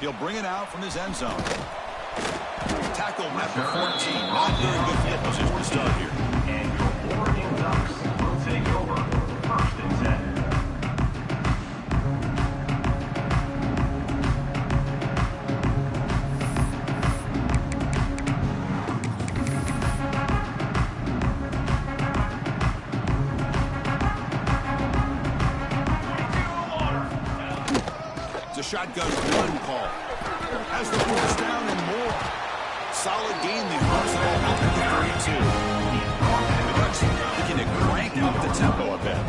He'll bring it out from his end zone. Tackle number 14. Not very good field position to start here. And your Oregon Ducks will take over 1st and 10. Shotgun run call. Has the first down and more. Solid gain there. Arsenal out at the 32. The Ducks looking to crank up the tempo a bit.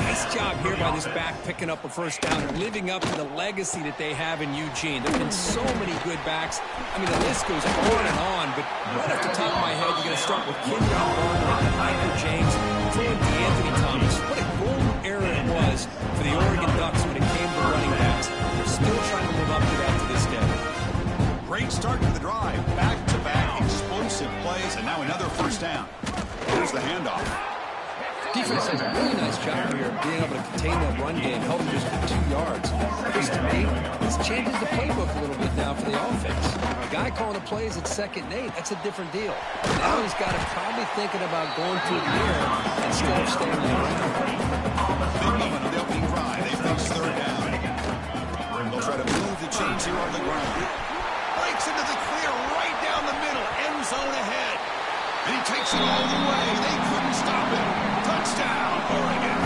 Nice job here by this back picking up a first down and living up to the legacy that they have in Eugene. There have been so many good backs. I mean, the list goes on and on, but right off the top of my head, you're going to start with Kenyon Barner, Michael James, and D'Anthony Thomas. What a golden era it was for the Oregon Ducks when it came to running backs. They're still trying to live up to that to this day. Great start to the drive. Back-to-back explosive plays, and now another first down. Here's the handoff. Defense does a really nice job here of being able to contain that run game, held him just for 2 yards. Because to me, this changes the playbook a little bit now for the offense. A guy calling the plays at 2nd and 8, that's a different deal. Now he's got to probably thinking about going through the air instead of staying on the ground. Big moment on the opening drive. They face 3rd down. They'll try to move the chains here on the ground. Breaks into the clear right down the middle. End zone ahead. And he takes it all the way. They couldn't stop him. Touchdown, Oregon.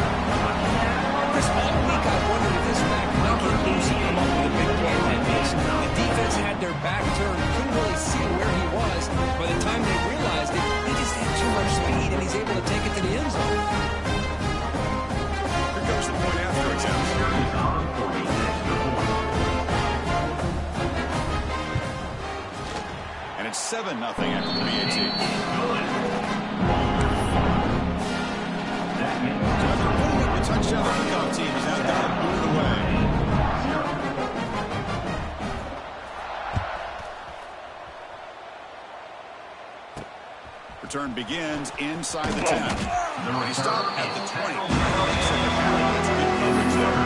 This all week I wondered if this back might get loose and come up with a big play like this. The defense had their back turned. Couldn't really see where he was. By the time they realized it, he just had too much speed, and he's able to take it to the end zone. Here comes the point after attempt. And it's 7-0 after the BAT. After putting up a touchdown, the kickoff team has now got it moved away. Return begins inside the 10. They stop at the 20. That's good coverage there.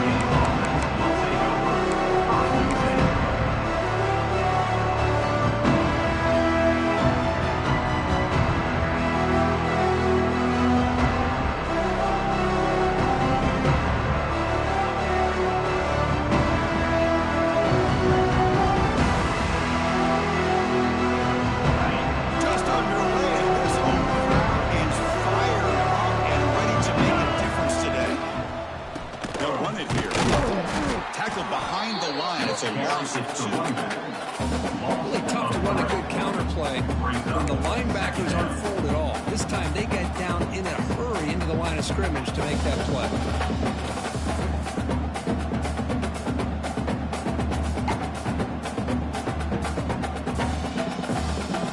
Really tough to run a good counter play when the linebackers aren't fooled at all. This time they get down in a hurry into the line of scrimmage to make that play.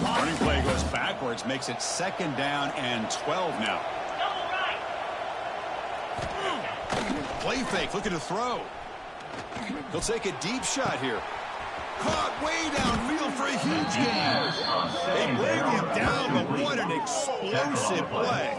Running play goes backwards, makes it 2nd down and 12 now. Play fake, looking to throw. He'll take a deep shot here. Caught way downfield for a huge gain. They bring him down, but what an explosive play.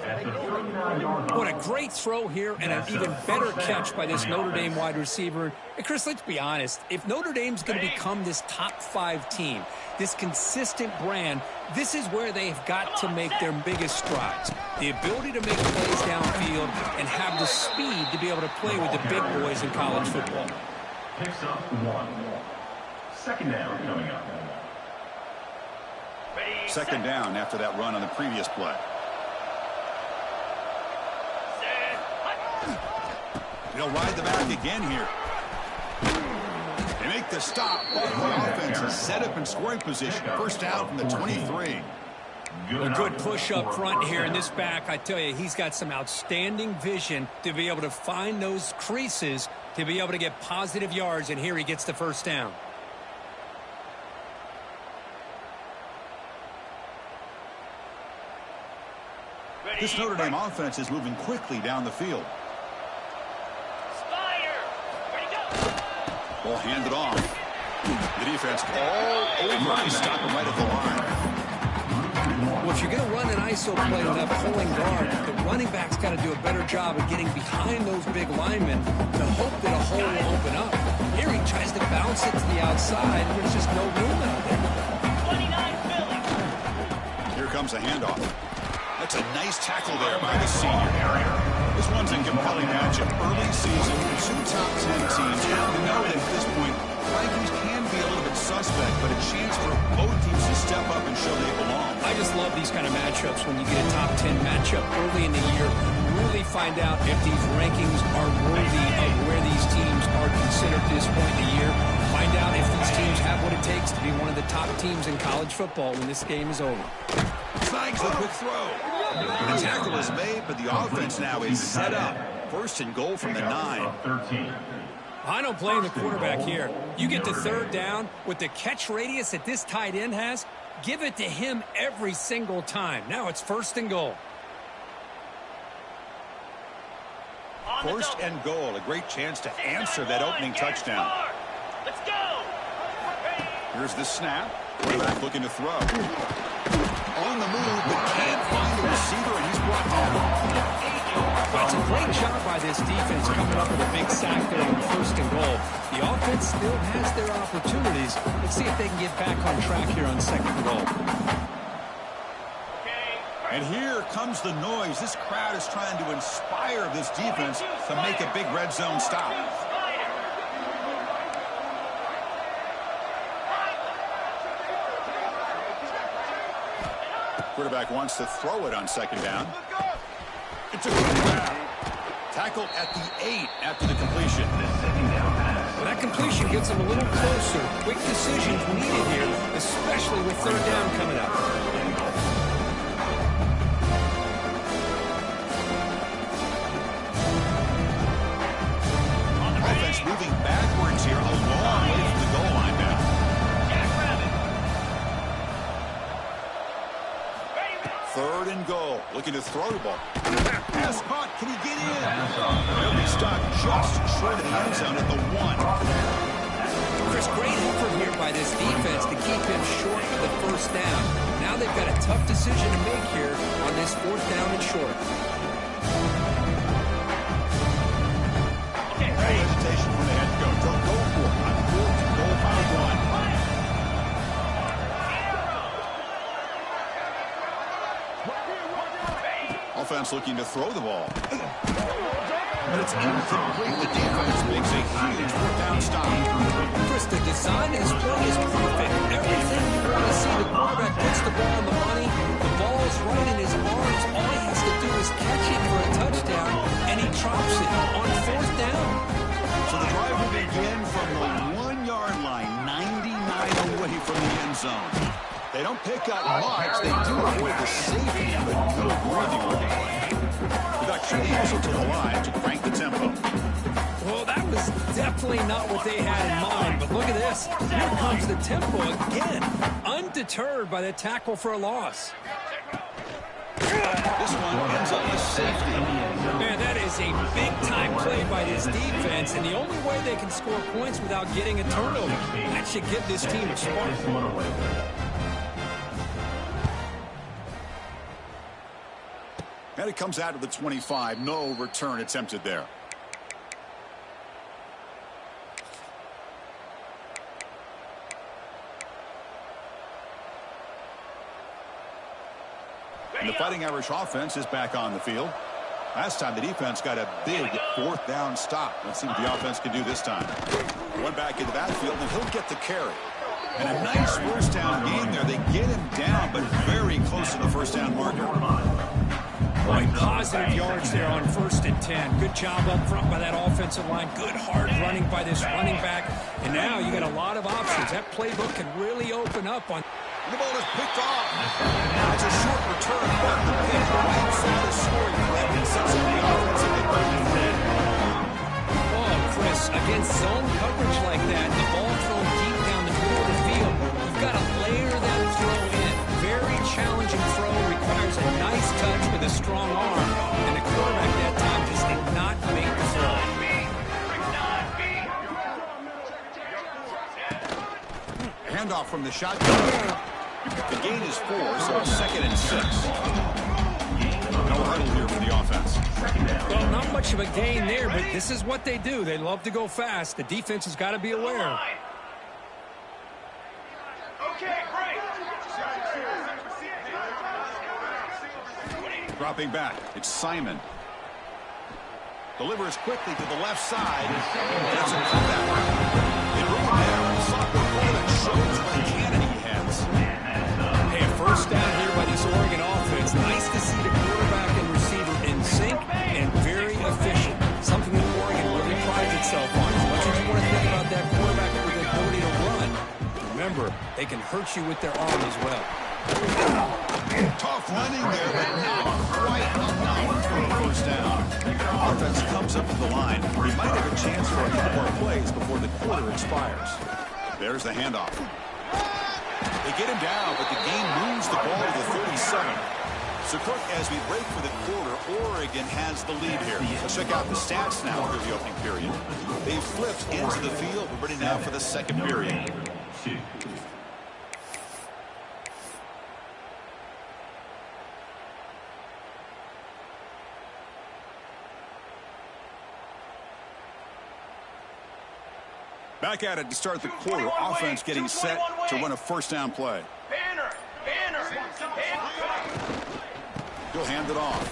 What a great throw here and an even better catch by this Notre Dame wide receiver. And Chris, let's be honest. If Notre Dame's going to become this top 5 team, this consistent brand, this is where they've got to make their biggest strides. The ability to make plays downfield and have the speed to be able to play with the big boys in college football. Picks up 1. 2nd down coming up. 2nd down after that run on the previous play. They'll ride the back again here. They make the stop. The offense is set up in scoring position. First down from the 23. A good push up front here in this back. I tell you, he's got some outstanding vision to be able to find those creases to be able to get positive yards, and here he gets the first down. This Notre Dame offense is moving quickly down the field. Ball handed off. The defense all over to stop him right at the line. Well, if you're going to run an ISO play with that pulling guard, the running back's got to do a better job of getting behind those big linemen to hope that a hole will open up. Here he tries to bounce bounce it to the outside. There's just no room out there. 29 Philly. Here comes a handoff. That's a nice tackle there by the senior. This one's a compelling matchup. Early season, two top 10 teams. You know that at this point, rankings can be a little bit suspect, but a chance for both teams to step up and show they belong. I just love these kind of matchups when you get a top 10 matchup early in the year. Really find out if these rankings are worthy of where these teams are considered at this point in the year. Find out if these teams have what it takes to be one of the top teams in college football when this game is over. Snags a quick throw. The tackle is made, but the offense now is set up. First and goal from the 9. 13. I don't blame the quarterback here. You get to third down with the catch radius that this tight end has, give it to him every single time. Now it's first and goal. First and goal, a great chance to answer that opening touchdown. Let's go. Here's the snap. Quarterback looking to throw. On the move, but can't find the receiver, and he's brought down. Well, it's a great job by this defense coming up with a big sack there on first and goal. The offense still has their opportunities. Let's see if they can get back on track here on second and goal. And here comes the noise. This crowd is trying to inspire this defense to make a big red zone stop. Quarterback wants to throw it on second down. It's a good grab. Tackle at the 8 after the completion. Well, that completion gets them a little closer. Quick decisions needed here, especially with third down coming up. Offense moving backwards here, a long way from the goal line now. Third and goal, looking to throw the ball. Pass caught, can he get in? He'll be stopped just short of the end zone at the 1. Chris, great effort here by this defense to keep him short of the first down. Now they've got a tough decision to make here on this fourth down and short. No hesitation from the head coach. Don't go for it. I'm good to go by 1. Offense looking to throw the ball. But it's incomplete. The defense makes a huge fourth down stop. Chris, the design of this play is perfect. Everything you want to see. The quarterback puts the ball on the money. The ball is right in his arms. All he has to do is catch it for a touchdown, and he drops it on fourth down. So the drive will begin from the 1-yard line, 99 away from the end zone. They don't pick up much. They do avoid the safety, but no breathing room. Production also to the line to crank the tempo. Well, that was definitely not what they had in mind, but look at this. Here comes the tempo again, undeterred by the tackle for a loss. This one ends up with safety. Man, that is a big-time play by this defense, and the only way they can score points without getting a turnover. That should give this team a spark. And it comes out of the 25. No return attempted there. And the Fighting Irish offense is back on the field. Last time the defense got a big fourth down stop. Let's see what the offense can do this time. One back into that field, and he'll get the carry. And a nice first down game there. They get him down, but very close to the first down marker. Boy, positive yards there on 1st and 10. Good job up front by that offensive line. Good hard running by this running back. And now you got a lot of options. That playbook can really open up on. The ball is picked off. It's a short return, but the pick right from the scoring threat and sets up the offense in the third. Oh, Chris, against zone coverage like that, the ball thrown deep down the middle of the field, you've got to layer that throw in. Very challenging throw, requires a nice touch with a strong arm, and the quarterback that time just did not make the throw. Handoff from the shotgun. The gain is 4, so it's 2nd and 6. No hurdle here for the offense. Well, not much of a gain there, but this is what they do. They love to go fast. The defense has got to be aware. Dropping back, it's Simon. Delivers quickly to the left side. Gets a comeback. They bring him down. Soccer ball that shows what a cannon he has. Hey, a first down here by this Oregon offense. Nice to see the quarterback and receiver in sync and very efficient. Something that Oregon really prides itself on. As much as you want to think about that quarterback with the ability to run, remember, they can hurt you with their arm as well. Tough running there, but not quite enough for a first down. Offense comes up to the line. He might have a chance for a couple more plays before the quarter expires. There's the handoff. They get him down, but the game moves the ball to the 37. So, Cook, as we break for the quarter, Oregon has the lead here. Let's check out the stats now for the opening period. They've flipped into the field. We're ready now for the second period. Back at it to start the quarter. Offense getting set to run a first down play. He'll hand it off.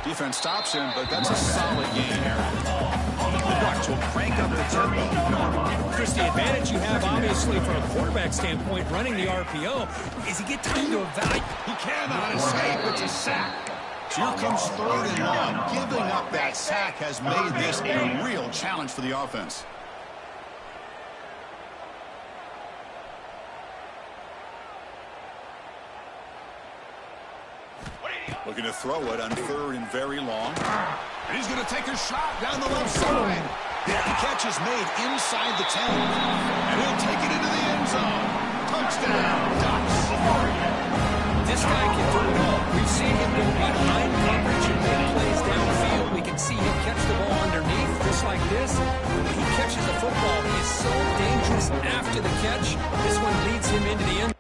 Defense stops him, but that's a solid gain here. Watch will crank up the tempo. Chris, the advantage you have, obviously, from a quarterback standpoint, running the RPO, is you get time to evaluate. He cannot escape. It's a sack. So here comes 3rd and long. Giving up that sack has made this a real challenge for the offense. Looking to throw it on 3rd and very long. And he's going to take a shot down the left side. The catch is made inside the 10. And he'll take it into the end zone. Touchdown, Ducks. This guy can do it all. We've seen him go behind coverage and make plays downfield. We can see him catch the ball underneath, just like this. When he catches the football, he is so dangerous after the catch. This one leads him into the end.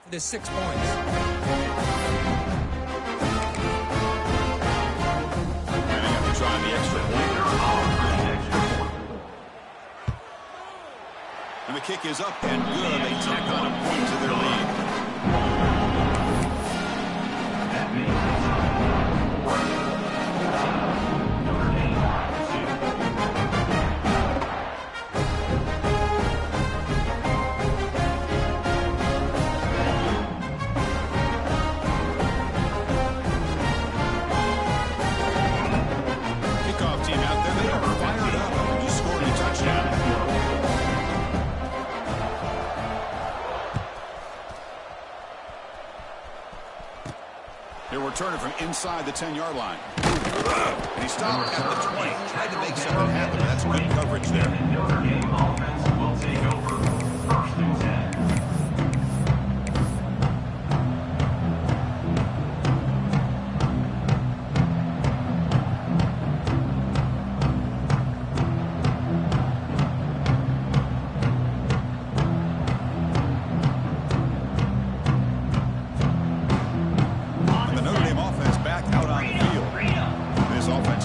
The 6 points. And they have to try the extra point. And the kick is up and good. They tack on a point to their lead. That means Notre Dame 2. Kickoff team out there. They are fired up. You scored a touchdown. He'll return it from inside the 10-yard line. And he stopped at the 20. Tried to make something happen. That's good coverage there. Notre Dame offense will take over. 1st and 10.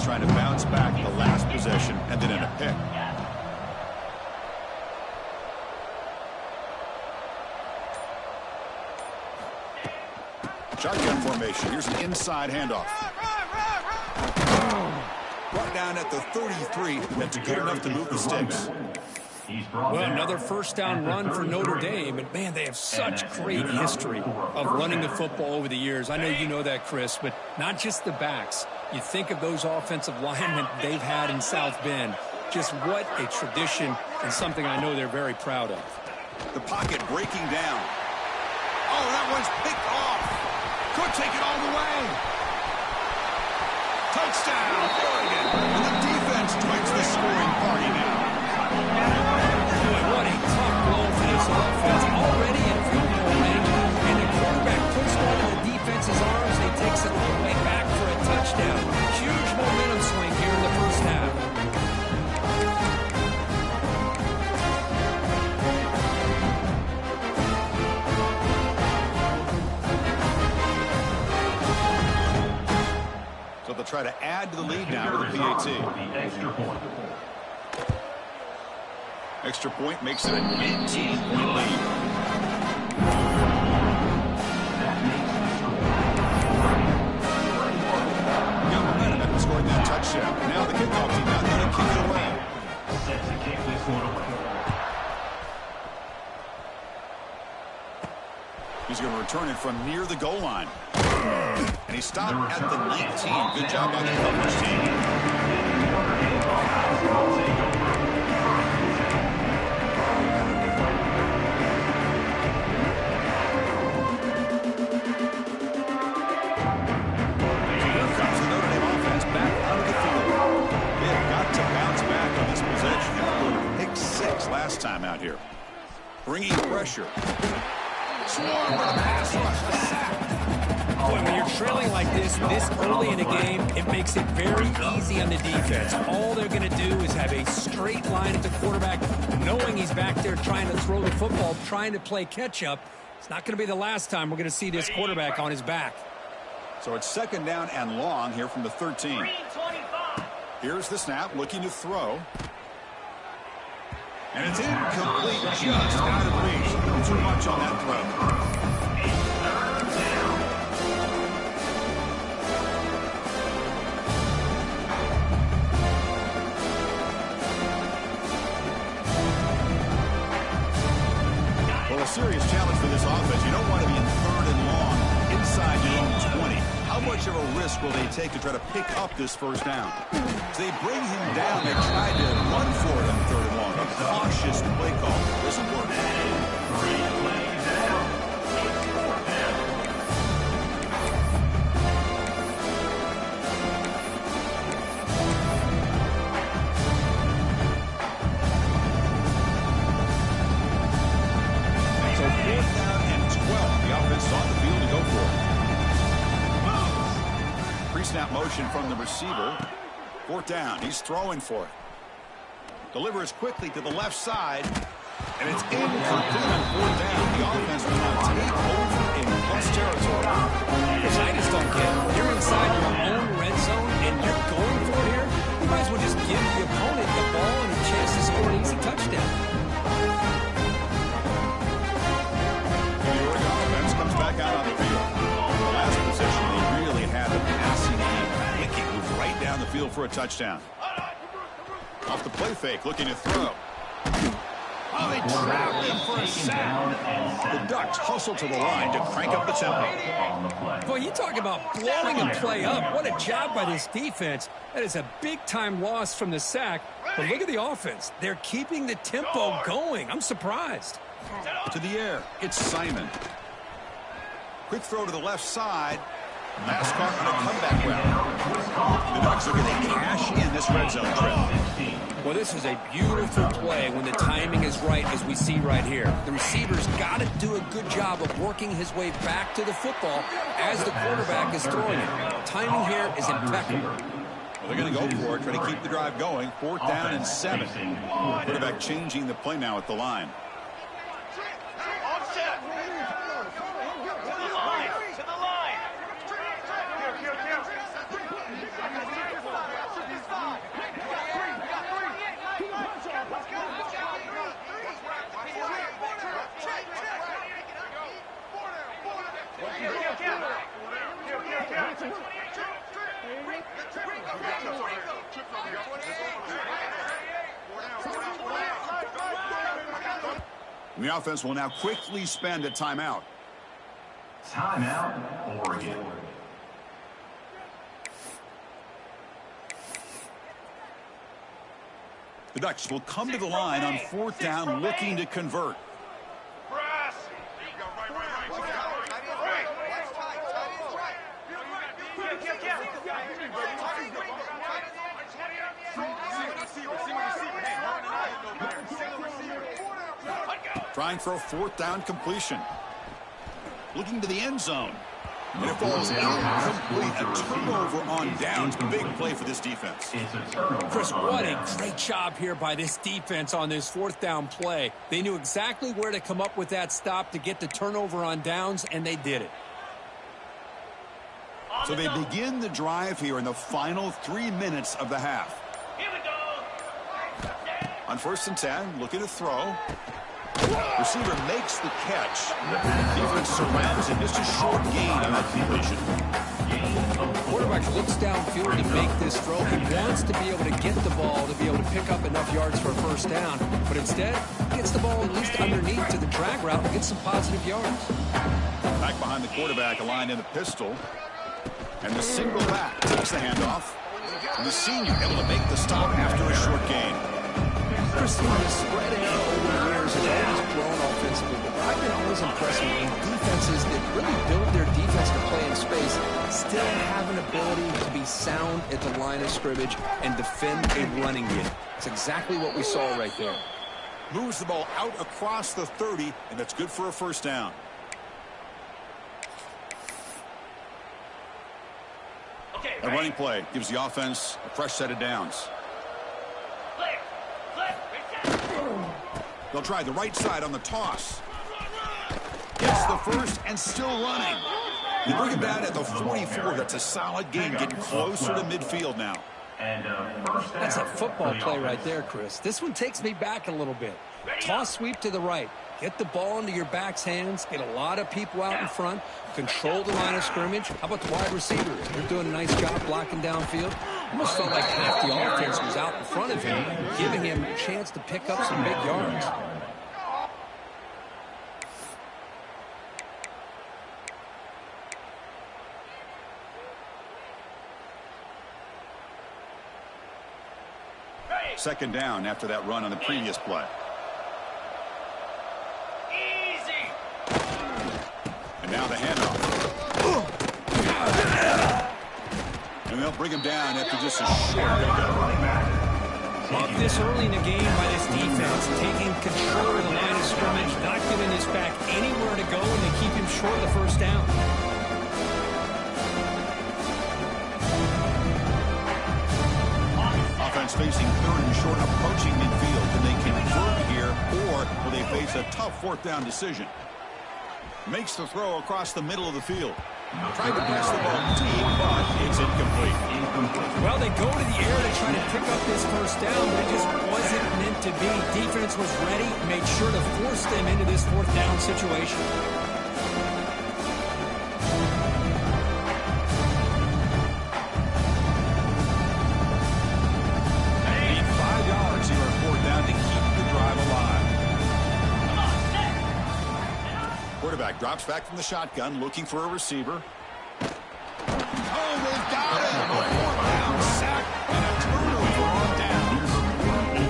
Trying to bounce back the last possession and then in a pick. Shotgun formation. Here's an inside handoff. Brought down at the 33. That's good enough to move the sticks. Well, another first down run for Notre Dame, and man, they have such great history of running the football over the years. I know you know that, Chris, but not just the backs. You think of those offensive linemen they've had in South Bend. Just what a tradition and something I know they're very proud of. The pocket breaking down. Oh, that one's picked off. Could take it all the way. Touchdown, Oregon. And the defense joins the scoring party now. Boy, what a tough blow for this offense. Already in field goal range, and the quarterback puts one in the defense's arms. He takes it all the way back for a touchdown. Huge momentum swing here in the first half. So they'll try to add to the lead now with a PAT. Extra point makes it an 18-point lead. Got momentum after scoring that touchdown. Now the kickoff team out there to kick it away. Set to kick this one away. He's going to return it from near the goal line. And he stopped at the 19. Good job by the coverage team. Here comes the Notre Dame offense back out of the field. They've got to bounce back on this possession. Pick 6 last time out here. Bringing pressure. Swarm with a pass rush. A sack. Boy, when you're trailing like this early in a game, it makes it very easy on the defense. All they're going to do is have a straight line at the quarterback, knowing he's back there trying to throw the football, trying to play catch-up. It's not going to be the last time we're going to see this quarterback on his back. So it's second down and long here from the 13. Here's the snap, looking to throw. And it's incomplete, just out of reach. Too much on that throw. Well, a serious challenge for this offense. You don't want to be in third and long inside your own 20. How much of a risk will they take to try to pick up this first down? As they bring him down, they try to run for it on third and long. A cautious play call doesn't work. So 4th down and 12. The offense is on the field to go for it. Pre-snap motion from the receiver. 4th down. He's throwing for it. Delivers quickly to the left side. And it's incomplete on 4th down. The offense will now take over in plus territory. Because I just don't get it. You're inside your own red zone and you're going for it here. You might as well just give the opponent the ball and a chance to score an easy touchdown. The Oregon offense comes back out on the field. The last possession, they really had a passing game. Hickey moved right down the field for a touchdown. Off the play fake, looking to throw. Oh, they trapped him for a sack. The Ducks hustle to the line to crank up the tempo. Boy, you talk about blowing a play up. What a job by this defense. That is a big-time loss from the sack. But look at the offense. They're keeping the tempo going. I'm surprised. To the air, it's Simon. Quick throw to the left side. Pass caught on a comeback route. The Ducks are going to cash in this red zone trip. Well, this is a beautiful play when the timing is right, as we see right here. The receiver's got to do a good job of working his way back to the football as the quarterback is throwing it. Timing here is impeccable. Well, they're going to go for it, try to keep the drive going. 4th down and 7. Quarterback changing the play now at the line. The offense will now quickly spend a timeout. Timeout, Oregon. The Ducks will come to the line on 4th down looking to convert. Trying for a 4th down completion. Looking to the end zone. And it falls incomplete. A turnover on downs. Big play for this defense. Chris, what a great job here by this defense on this 4th down play. They knew exactly where to come up with that stop to get the turnover on downs, and they did it. So they begin the drive here in the final 3 minutes of the half. Here we go. On 1st and 10, looking to throw. Receiver makes the catch. Defense surrounds him. Just a short gain on that completion. Quarterback looks downfield to make this throw. He wants to be able to get the ball to be able to pick up enough yards for a 1st down. But instead, he gets the ball at least underneath to the drag route and gets some positive yards. Back behind the quarterback, aligned in the pistol. And the single back takes the handoff. And the senior able to make the stop after a short gain. Christine has spread out over the years and always grown offensively, but I've been always impressed with defenses that really build their defense to play in space, still have an ability to be sound at the line of scrimmage and defend a running game. It's exactly what we saw right there. Moves the ball out across the 30, and that's good for a 1st down. A running play gives the offense a fresh set of downs. They'll try the right side on the toss. Gets the first and still running. They bring it down at the 44. That's a solid gain, getting closer to midfield now. That's a football play right there, Chris. This one takes me back a little bit. Toss sweep to the right. Get the ball into your back's hands. Get a lot of people out in front. Control the line of scrimmage. How about the wide receivers? They're doing a nice job blocking downfield. Almost felt like half the offense was out in front of him, giving him a chance to pick up some big yards. Second down after that run on the previous play. And now the handoff. And they'll bring him down after just a short pickup. Love this early in the game by this defense, taking control of the line of scrimmage, not giving this back anywhere to go, and they keep him short of the 1st down. Offense facing 3rd and short, approaching midfield. Can they convert here, or will they face a tough 4th down decision? Makes the throw across the middle of the field. Tried to pass the ball deep, but it's incomplete. Well, they go to the air to try to pick up this 1st down, but it just wasn't meant to be. Defense was ready, made sure to force them into this 4th down situation. Need 5 yards here on 4th down to keep the drive alive. Quarterback drops back from the shotgun, looking for a receiver. Oh, they've got him! A 4th down sack and a turnover on downs.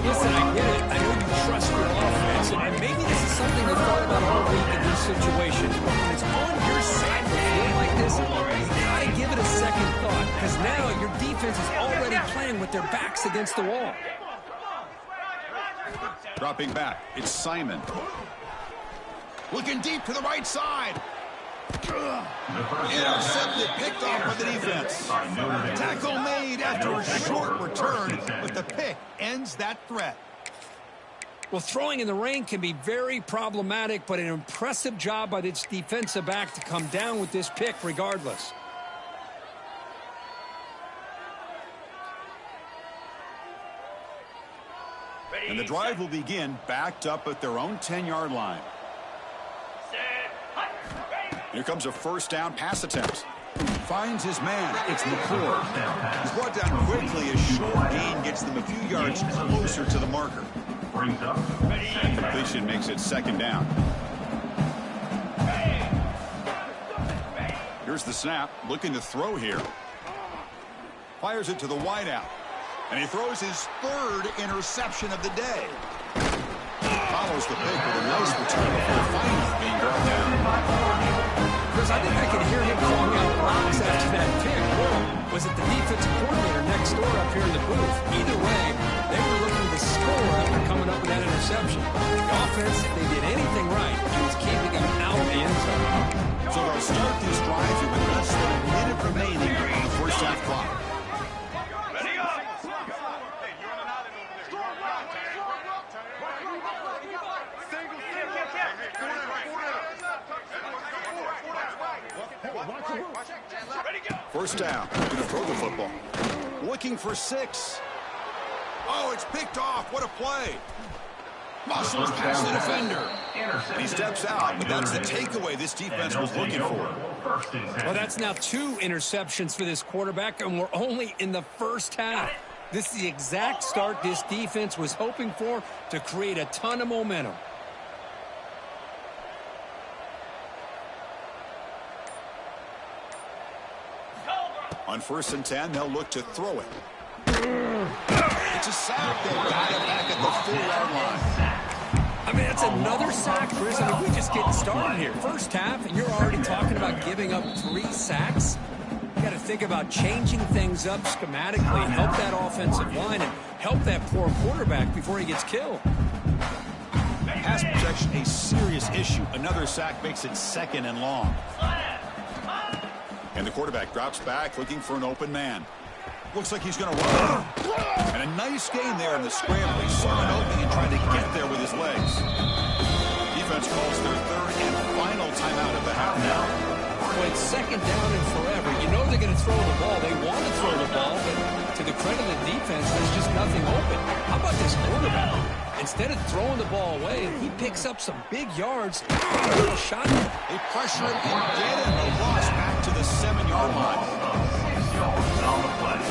Listen, I get it. I know you trust your offense, and maybe this is something you thought about all week in these situations. But when it's on your side to feel like this, you got to give it a second thought, because now your defense is already playing with their backs against the wall. Dropping back, it's Simon. Looking deep to the right side. Intercepted, picked off by the defense. Tackle made after a short return, but the pick ends that threat. Well, throwing in the rain can be very problematic, but an impressive job by this defensive back to come down with this pick regardless. And the drive will begin backed up at their own 10-yard line. Here comes a 1st down pass attempt. Finds his man. It's Notre. He's brought down quickly. A short gain gets them a few yards closer to the marker. Brings up Completion makes it second down. Here's the snap, looking to throw here. Fires it to the wideout. And he throws his third interception of the day. Follows the pick with a nice return before finally being brought down. Chris, I think I could hear him calling out blocks after that pick. Or was it the defensive coordinator next door up here in the booth? Either way, they were looking to score after coming up with that interception. The offense, if they did anything right, it was keeping them out of the end zone. So they'll start this drive here with less than a minute remaining on the first half clock. First down. Going to throw the football. Looking for 6. Oh, it's picked off. What a play. Muscles past the defender. And he steps out, but that's the takeaway this defense was looking for. Well, that's now 2 interceptions for this quarterback, and we're only in the first half. This is the exact start this defense was hoping for to create a ton of momentum. On 1st and 10, they'll look to throw it. It's a sack. They got it back at the 4-yard line. I mean, that's another sack, Chris. I mean, we're just getting started here. First half, and you're already talking about giving up 3 sacks. You got to think about changing things up schematically, help that offensive line, and help that poor quarterback before he gets killed. Pass protection, a serious issue. Another sack makes it 2nd and long. And the quarterback drops back, looking for an open man. Looks like he's going to run. And a nice gain there in the scramble. He saw an opening and tried to get there with his legs. Defense calls their 3rd and final timeout of the half now. Well, it's 2nd down and forever. You know they're going to throw the ball. They want to throw the ball, but to the credit of the defense, there's just nothing open. How about this quarterback? Instead of throwing the ball away, he picks up some big yards. Shot. They pressure him and get him. A loss back to the 7-yard line. 6 yards on the play.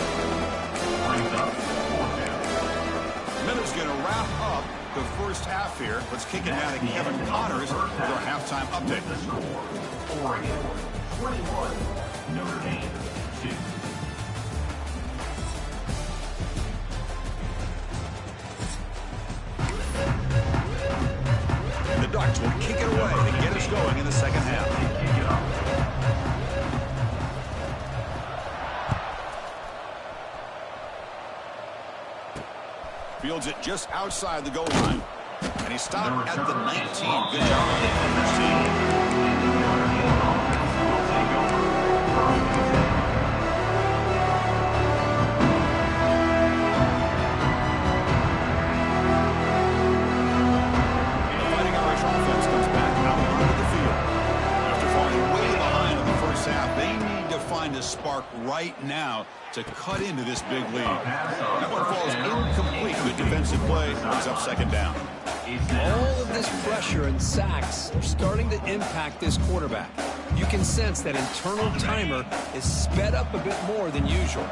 Brings up 4th down. Miller's going to wrap up the first half here. Let's kick it down to Kevin Connors with our halftime update. The score, Oregon 21, Notre Dame 2. The Ducks will kick it away to get us going in the second half. Fields it just outside the goal line. And he stopped at the 19. Good job. A spark right now to cut into this big lead. That one falls incomplete. Good defensive play. Brings up 2nd down. All of this pressure and sacks are starting to impact this quarterback. You can sense that internal timer is sped up a bit more than usual.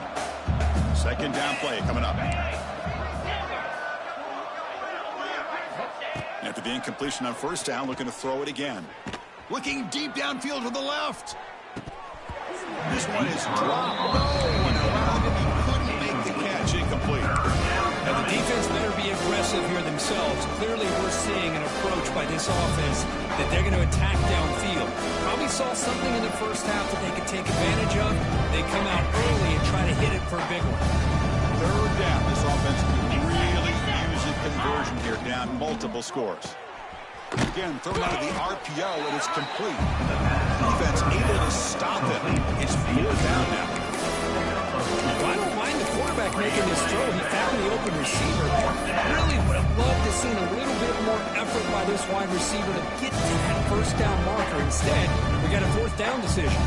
2nd down play coming up. After the incompletion on 1st down, looking to throw it again. Looking deep downfield to the left. This one is dropped low and around him. He couldn't make the catch. Incomplete. Now the defense better be aggressive here themselves. Clearly we're seeing an approach by this offense that they're going to attack downfield. Probably saw something in the first half that they could take advantage of. They come out early and try to hit it for a big one. 3rd down. This offense can really use a conversion here, down multiple scores. Again, thrown out of the RPO, and it's complete. Defense able to stop it. It's 4th down now. Well, I don't mind the quarterback making this throw. He found the open receiver. Really would have loved to see a little bit more effort by this wide receiver to get to that 1st down marker. Instead, we got a 4th down decision.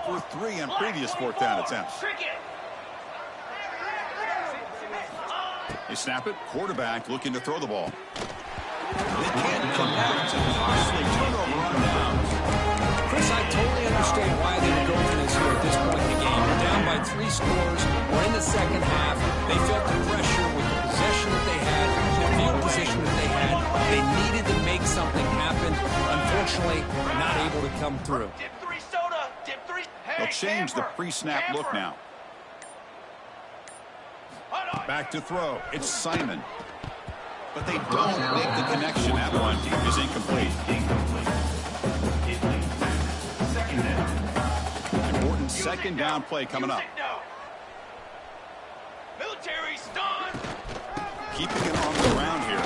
For 3 on previous 4th down attempts. They snap it. Quarterback looking to throw the ball. They can't connect. A costly turnover on downs. Chris, I totally understand why they would go for this here at this point in the game. We're down by 3 scores. We're in the second half. They felt the pressure with the possession that they had, the field position that they had. They needed to make something happen. Unfortunately, not able to come through. Dip 3 soda. Dip 3. They'll change the pre-snap look now. Back to throw. It's Simon. But they don't make the connection. That one is incomplete. Second down. Important second down play coming up. Military stun. Keeping it on the ground here.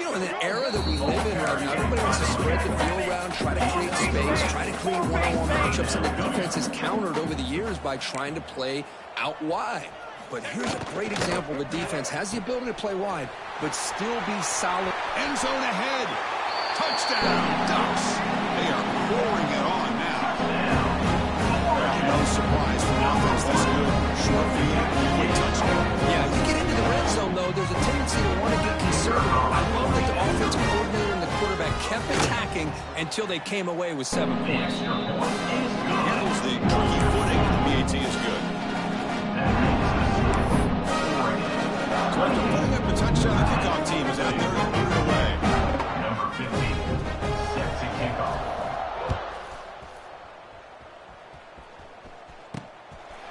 You know, in the era that we live in right now, everybody wants to spread the field around, try to create space, try to create one-on-one matchups, and the defense is countered over the years by trying to play out wide. But here's a great example. The defense has the ability to play wide, but still be solid. End zone ahead. Touchdown, Ducks. They are pouring it on now. No surprise from an offense this good. Short field, quick touchdown. Yeah, you get into the red zone, though, there's a tendency to want to get conservative. I love that the offensive coordinator and the quarterback kept attacking until they came away with 7 points. Handles the tricky footing. The PAT is good. So after putting up a touchdown, the kickoff team is out there to put it away. Number 15. Set to kickoff.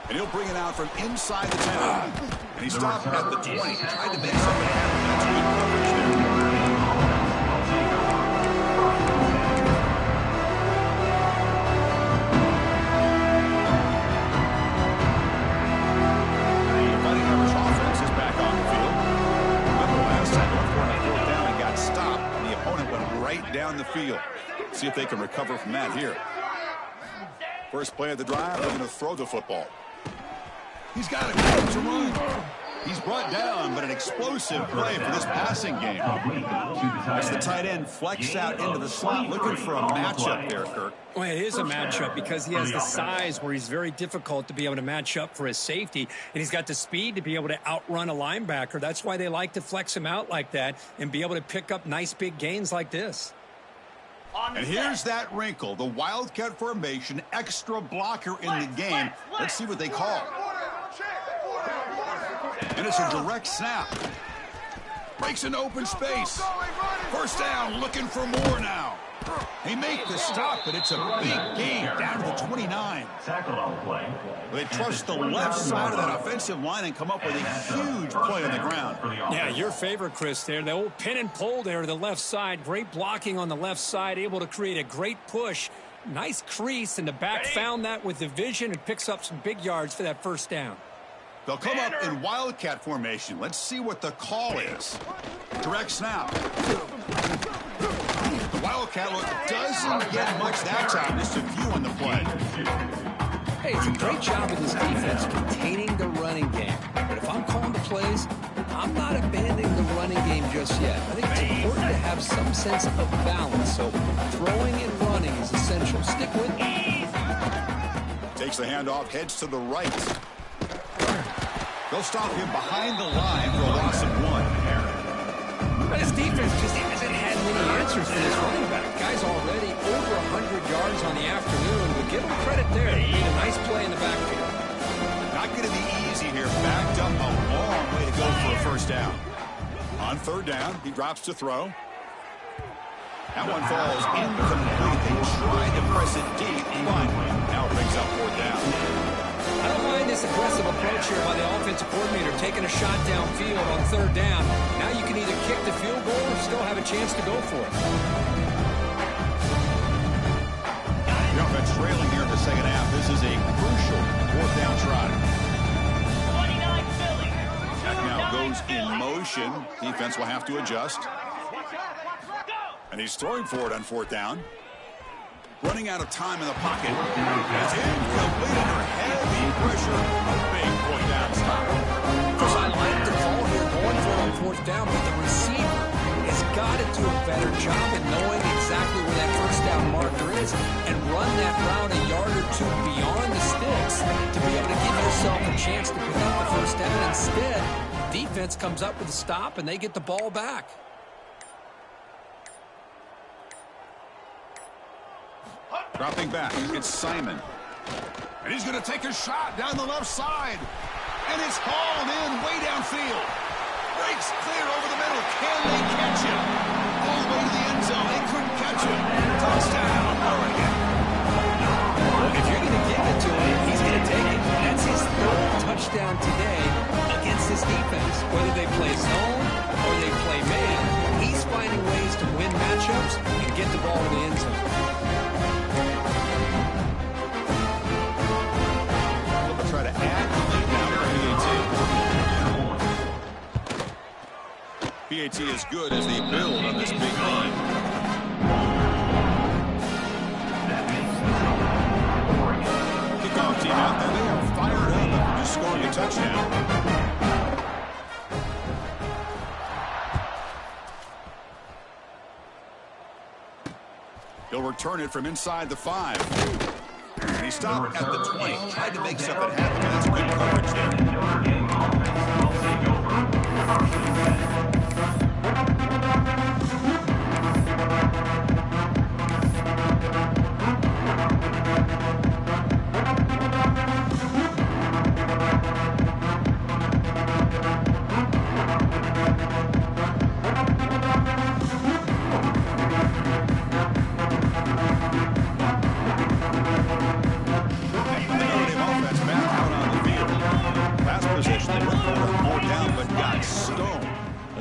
And he'll bring it out from inside the 10. And he stopped at the 20. Tried to make something happen. That's good coverage there. The Fighting Irish offense is back on the field. Remember last time they were on a 4th down and got stopped, and the opponent went right down the field. See if they can recover from that here. First play of the drive, they're going to throw the football. He's got a guy to run. He's brought down, but an explosive play for this passing game. As the tight end flexed out into the slot, looking for a matchup there, Kirk. Well, it is a matchup because he has the size where he's very difficult to be able to match up for his safety, and he's got the speed to be able to outrun a linebacker. That's why they like to flex him out like that and be able to pick up nice big gains like this. And here's that wrinkle, the Wildcat formation, extra blocker in the game. Let's see what they call. And it's a direct snap. Breaks into open space. First down, looking for more now. They make the stop, but it's a big gain down to the 29. Tackle on the play. They trust the left side of that offensive line and come up with a huge play on the ground. Yeah, your favorite, Chris, there. The old pin and pull there to the left side. Great blocking on the left side, able to create a great push. Nice crease, and the back found that with the vision and picks up some big yards for that first down. They'll come up in Wildcat formation. Let's see what the call is. Direct snap. The Wildcat look doesn't get much that time. Just a few on the play. Hey, it's a great job of this defense containing the running game. But if I'm calling the plays, I'm not abandoning the running game just yet. I think it's important to have some sense of balance. So throwing and running is essential. Stick with me. Takes the handoff, heads to the right. They'll stop him behind the line for a loss of 1. But his defense just hasn't had many answers for this running back. Guy's already over 100 yards on the afternoon, but give him credit there. He made a nice play in the backfield. Not going to be easy here. Backed up a long way to go for a first down. On 3rd down, he drops to throw. That one falls incomplete. They tried to press it deep, but now brings up 4th down. I don't mind this aggressive approach here by the offensive coordinator, taking a shot downfield on 3rd down. Now you can either kick the field goal or still have a chance to go for it. The offense trailing here in the second half. This is a crucial 4th down try. 29 Philly. That now goes in motion. Defense will have to adjust. And he's throwing for it on 4th down. Running out of time in the pocket. It's incomplete under heavy pressure. A big 4th down stop. Because I like the call here going for it on 4th down, but the receiver has got to do a better job in knowing exactly where that first down marker is and run that route a yard or 2 beyond the sticks to be able to give yourself a chance to pick up the first down. Instead, defense comes up with a stop and they get the ball back. Dropping back, it's Simon. And he's going to take a shot down the left side. And it's hauled in way downfield. Breaks clear over the middle. Can they catch him? All the way to the end zone. They couldn't catch him. Touchdown, Oregon. Well, if you're going to give it to him, he's going to take it. That's his third touchdown today against this defense. Whether they play zone or they play man, he's finding ways to win matchups and get the ball to the end zone. They'll try to add the lead now for PAT. PAT is good as they build on this big run. Kickoff team out there. They are fired up after just scoring a touchdown. He'll return it from inside the 5. And he stopped at the 20. Tried to make something happen. That's good coverage there. Notre Dame offense will take over. First and 10.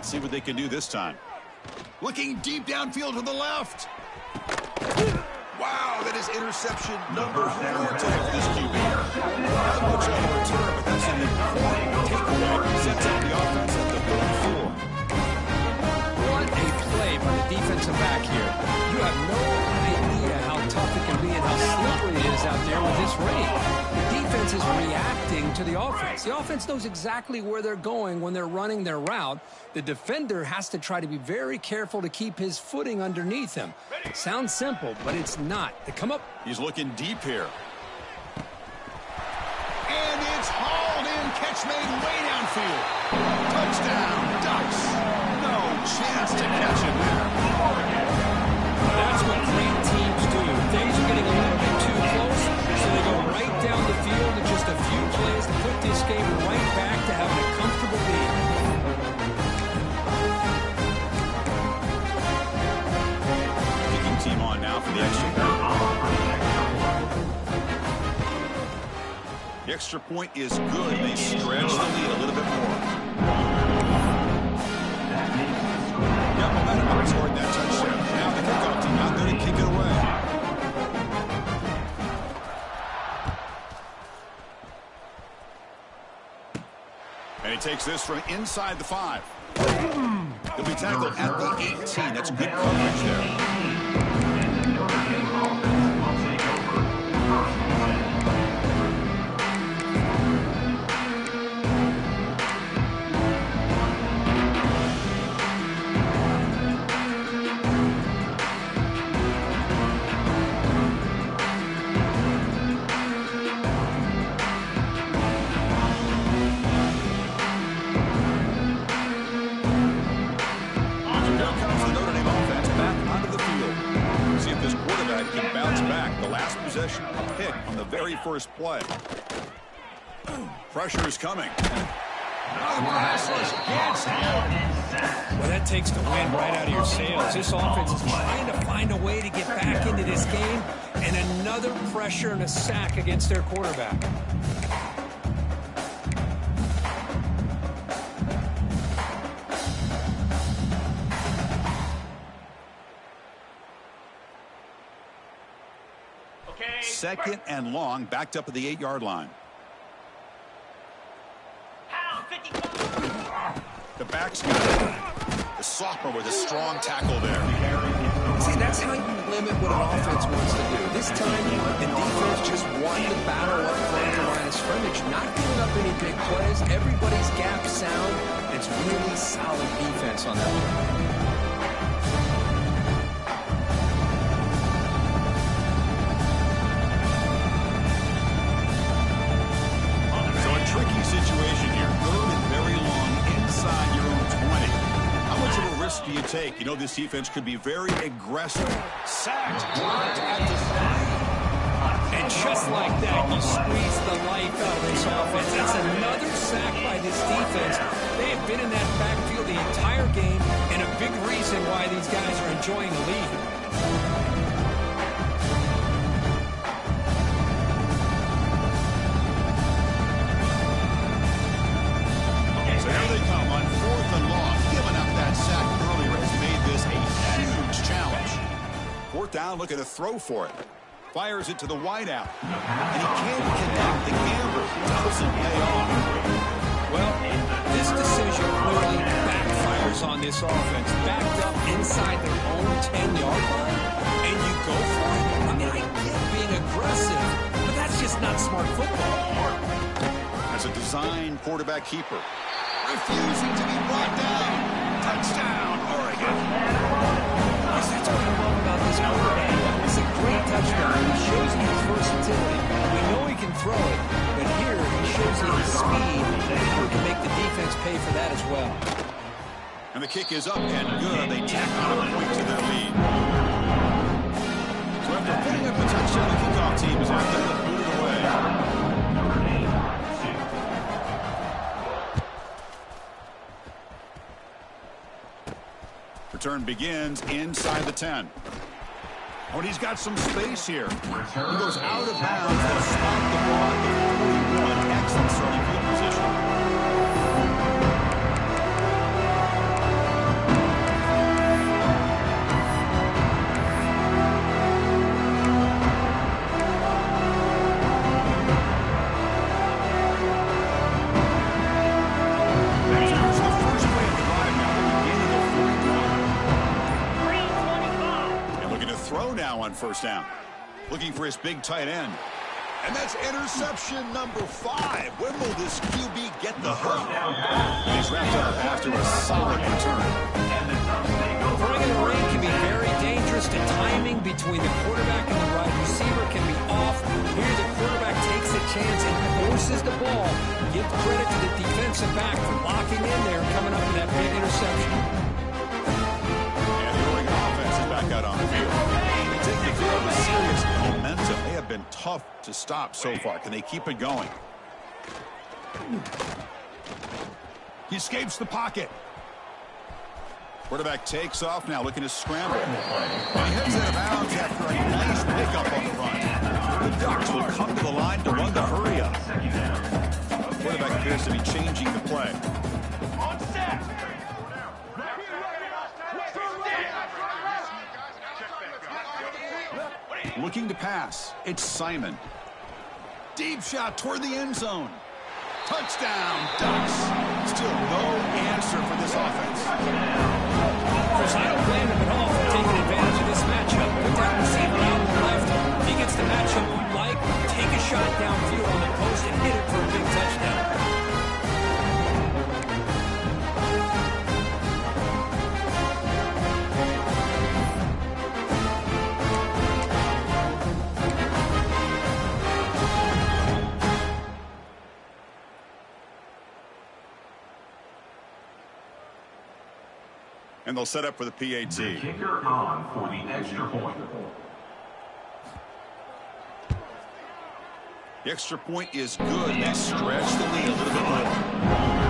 See what they can do this time. Looking deep downfield to the left. Wow, that is interception number 4 today for this QB. Not much of a return, but that's an important takeaway. Sets up the offense at the middle 4. What a play by the defensive back here. You have no idea how tough it can be and how slippery it is out there with this rain. The defense is reacting to the offense. The offense knows exactly where they're going when they're running their route. The defender has to try to be very careful to keep his footing underneath him. Sounds simple, but it's not. They come up. He's looking deep here. And it's hauled in. Catch made way downfield. Touchdown, Ducks. No chance to catch him there. That's what great teams do. Things are getting a little bit too close, so they go right down the field in just a few plays to put this game right back to having a comfortable lead. Team on now for the extra point. The extra point is good. They stretch the lead a little bit more. Got momentum up toward that touchdown. Now the kickoff team out there to kick it away. And he takes this from inside the 5. He'll be tackled at the 18. That's good coverage there. Notre Dame offense will take over. First and 10. A pick on the very first play. Pressure is coming. Well, that takes the wind right out of your sails. This offense is trying to find a way to get back into this game, and another pressure and a sack against their quarterback. Second and long, backed up at the 8-yard line. The back's got it. The sophomore with a strong tackle there. See, that's how you limit what an offense wants to do. This time, the defense just won the battle up front of the line of scrimmage, not giving up any big plays. Everybody's gap sound. It's really solid defense on that one. Tricky situation here. Third and very long inside your own 20. How much of a risk do you take? You know this defense could be very aggressive. Sacked. Blocked at the 5. And just like that, you squeeze the life out of this offense. That's another sack by this defense. They have been in that backfield the entire game, and a big reason why these guys are enjoying the lead. So here they come on 4th and long. Giving up that sack earlier has made this a huge challenge. 4th down, looking to throw for it. Fires it to the wideout. And he can't connect. The gamble doesn't pay off. Well, this decision clearly backfires on this offense. Backed up inside their own 10-yard line, and you go for it? I mean, I get being aggressive, but that's just not smart football. That's a design quarterback keeper. Refusing to be brought down. Touchdown, Oregon. That's what I love about this quarterback. It's a great touchdown. He shows you his versatility. We know he can throw it, but here he shows you his speed, and he can make the defense pay for that as well. And the kick is up and good. They tack on a point to their lead. So after putting up a touchdown, the kickoff team is out there to put it away. Return begins inside the 10. Oh, and he's got some space here. He goes out of bounds. They'll stop the ball at the 41. Excellent starting field position. On 1st down. Looking for his big tight end. And that's interception number 5. When will this QB get the hook? He's wrapped up after a solid return. Throwing in the rain can be very dangerous. The timing between the quarterback and the wide receiver can be off. Here the quarterback takes a chance and forces the ball. Give credit to the defensive back for locking in there and coming up with that big interception. And the Oregon offense is back out on the field. Taking the field with serious momentum. They have been tough to stop so far. Can they keep it going? He escapes the pocket. Quarterback takes off now, looking to scramble. And he heads out of bounds after a nice pickup on the run. The Ducks will come to the line to run the hurry up. The quarterback appears to be changing the play. Looking to pass. It's Simon. Deep shot toward the end zone. Touchdown, Ducks. Still no answer for this offense. Chris, I don't blame him at all for taking advantage of this matchup. Put that receiver out on the left. If he gets the matchup you like, take a shot downfield on the post and hit it for a big touchdown. And they'll set up for the PAT. The kicker on for the extra point. The extra point is good. They stretch the lead a little bit more.